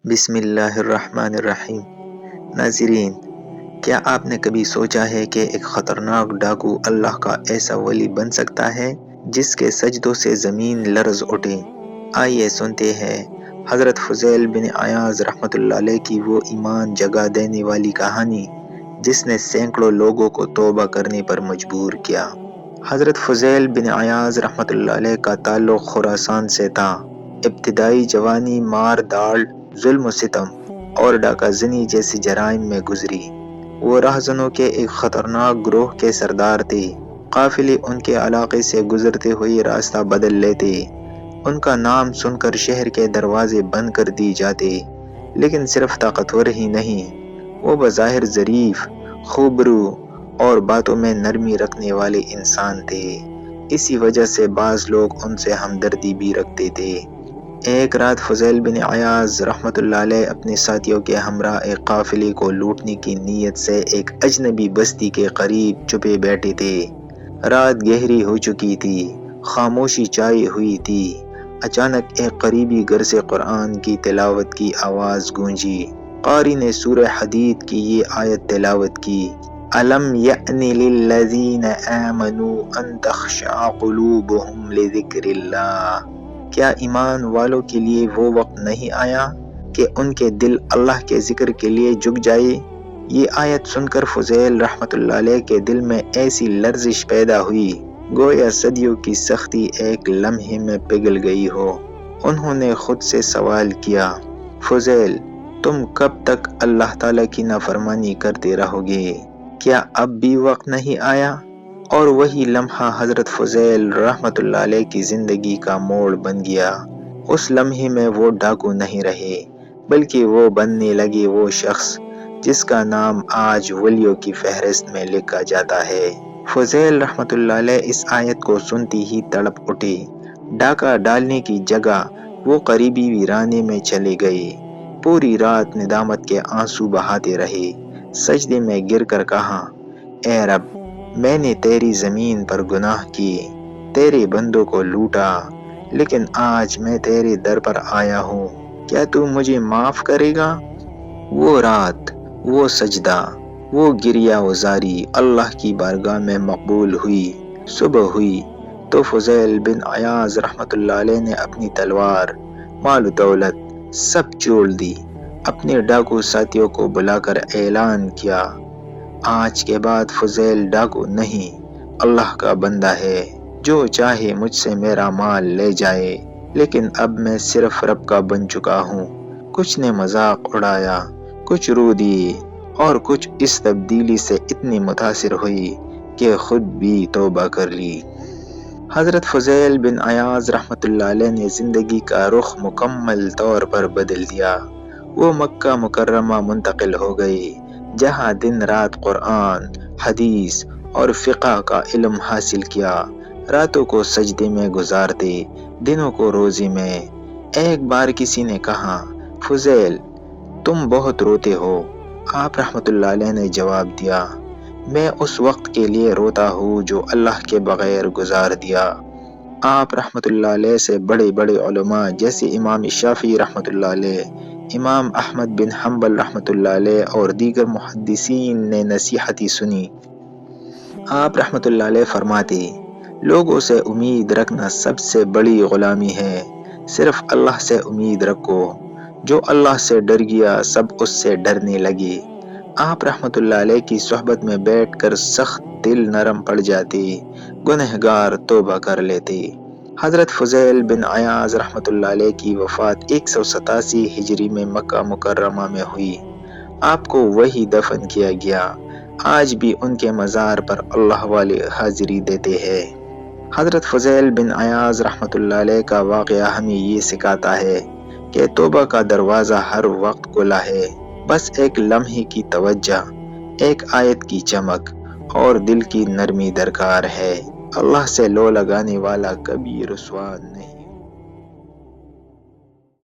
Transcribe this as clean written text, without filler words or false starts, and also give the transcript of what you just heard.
بسم اللہ الرحمن الرحیم۔ ناظرین، کیا آپ نے کبھی سوچا ہے کہ ایک خطرناک ڈاکو اللہ کا ایسا ولی بن سکتا ہے جس کے سجدوں سے زمین لرز اٹھے؟ آئیے سنتے ہیں حضرت فضیل بن عیاض رحمۃ اللہ علیہ کی وہ ایمان جگا دینے والی کہانی جس نے سینکڑوں لوگوں کو توبہ کرنے پر مجبور کیا۔ حضرت فضیل بن عیاض رحمۃ اللہ علیہ کا تعلق خراسان سے تھا۔ ابتدائی جوانی مار داڑ، ظلم و ستم اور ڈاکہ زنی جیسی جرائم میں گزری۔ وہ راہزنوں کے ایک خطرناک گروہ کے سردار تھے۔ قافلے ان کے علاقے سے گزرتے ہوئے راستہ بدل لیتے۔ ان کا نام سن کر شہر کے دروازے بند کر دی جاتے، لیکن صرف طاقتور ہی نہیں، وہ بظاہر ظریف، خوبرو اور باتوں میں نرمی رکھنے والے انسان تھے۔ اسی وجہ سے بعض لوگ ان سے ہمدردی بھی رکھتے تھے۔ ایک رات فضیل بن عیاض رحمۃ اللہ علیہ اپنے ساتھیوں کے ہمراہ ایک قافلے کو لوٹنے کی نیت سے ایک اجنبی بستی کے قریب چھپے بیٹھے تھے۔ رات گہری ہو چکی تھی، خاموشی چھائی ہوئی تھی۔ اچانک ایک قریبی گھر سے قرآن کی تلاوت کی آواز گونجی۔ قاری نے سورہ حدید کی یہ آیت تلاوت کی: أَلَمْ يَأْنِ لِلَّذِينَ آمَنُوا أَن تَخْشَعَ قُلُوبُهُمْ لِذِكْرِ اللَّهِ۔ کیا ایمان والوں کے لیے وہ وقت نہیں آیا کہ ان کے دل اللہ کے ذکر کے لیے جھک جائے؟ یہ آیت سن کر فضیل رحمۃ اللہ علیہ کے دل میں ایسی لرزش پیدا ہوئی گویا صدیوں کی سختی ایک لمحے میں پگھل گئی ہو۔ انہوں نے خود سے سوال کیا: فضیل، تم کب تک اللہ تعالیٰ کی نافرمانی کرتے رہو گے؟ کیا اب بھی وقت نہیں آیا؟ اور وہی لمحہ حضرت فضیل رحمۃ اللہ علیہ کی زندگی کا موڑ بن گیا۔ اس لمحے میں وہ ڈاکو نہیں رہے، بلکہ وہ بننے لگے وہ شخص جس کا نام آج ولیوں کی فہرست میں لکھا جاتا ہے۔ فضیل رحمۃ اللہ علیہ اس آیت کو سنتی ہی تڑپ اٹھے۔ ڈاکہ ڈالنے کی جگہ وہ قریبی ویرانے میں چلے گئے۔ پوری رات ندامت کے آنسو بہاتے رہے۔ سجدے میں گر کر کہا: اے رب، میں نے تیری زمین پر گناہ کیے، تیرے بندوں کو لوٹا، لیکن آج میں تیرے در پر آیا ہوں، کیا تو مجھے معاف کرے گا؟ وہ رات، وہ سجدہ، وہ گریہ وزاری اللہ کی بارگاہ میں مقبول ہوئی۔ صبح ہوئی تو فضیل بن عیاض رحمۃ اللہ علیہ نے اپنی تلوار، مال و دولت سب چھوڑ دی۔ اپنے ڈاکو ساتھیوں کو بلا کر اعلان کیا: آج کے بعد فضیل ڈاکو نہیں، اللہ کا بندہ ہے، جو چاہے مجھ سے میرا مال لے جائے، لیکن اب میں صرف رب کا بن چکا ہوں۔ کچھ نے مذاق اڑایا، کچھ رو دیے، اور کچھ اس تبدیلی سے اتنی متاثر ہوئی کہ خود بھی توبہ کر لی۔ حضرت فضیل بن عیاض رحمۃ اللہ علیہ نے زندگی کا رخ مکمل طور پر بدل دیا۔ وہ مکہ مکرمہ منتقل ہو گئے، جہاں دن رات قرآن، حدیث اور فقہ کا علم حاصل کیا۔ راتوں کو سجدے میں گزارتے، دنوں کو روزے میں۔ ایک بار کسی نے کہا: فضیل، تم بہت روتے ہو۔ آپ رحمۃ اللہ علیہ نے جواب دیا: میں اس وقت کے لیے روتا ہوں جو اللہ کے بغیر گزار دیا۔ آپ رحمۃ اللہ علیہ سے بڑے بڑے علماء جیسے امام شافعی رحمۃ اللہ علیہ، امام احمد بن حنبل رحمۃ اللہ علیہ اور دیگر محدثین نے نصیحتیں سنی۔ آپ رحمۃ اللہ علیہ فرماتے: لوگوں سے امید رکھنا سب سے بڑی غلامی ہے، صرف اللہ سے امید رکھو، جو اللہ سے ڈر گیا سب اس سے ڈرنے لگے۔ آپ رحمۃ اللہ علیہ کی صحبت میں بیٹھ کر سخت دل نرم پڑ جاتے، گنہگار توبہ کر لیتے۔ حضرت فضیل بن عیاض رحمۃ اللہ علیہ کی وفات 187 ہجری میں مکہ مکرمہ میں ہوئی۔ آپ کو وہیں دفن کیا گیا۔ آج بھی ان کے مزار پر اللہ والے حاضری دیتے ہیں۔ حضرت فضیل بن عیاض رحمۃ اللہ علیہ کا واقعہ ہمیں یہ سکھاتا ہے کہ توبہ کا دروازہ ہر وقت کھلا ہے، بس ایک لمحے کی توجہ، ایک آیت کی چمک اور دل کی نرمی درکار ہے۔ اللہ سے لو لگانے والا کبھی رسوا نہیں۔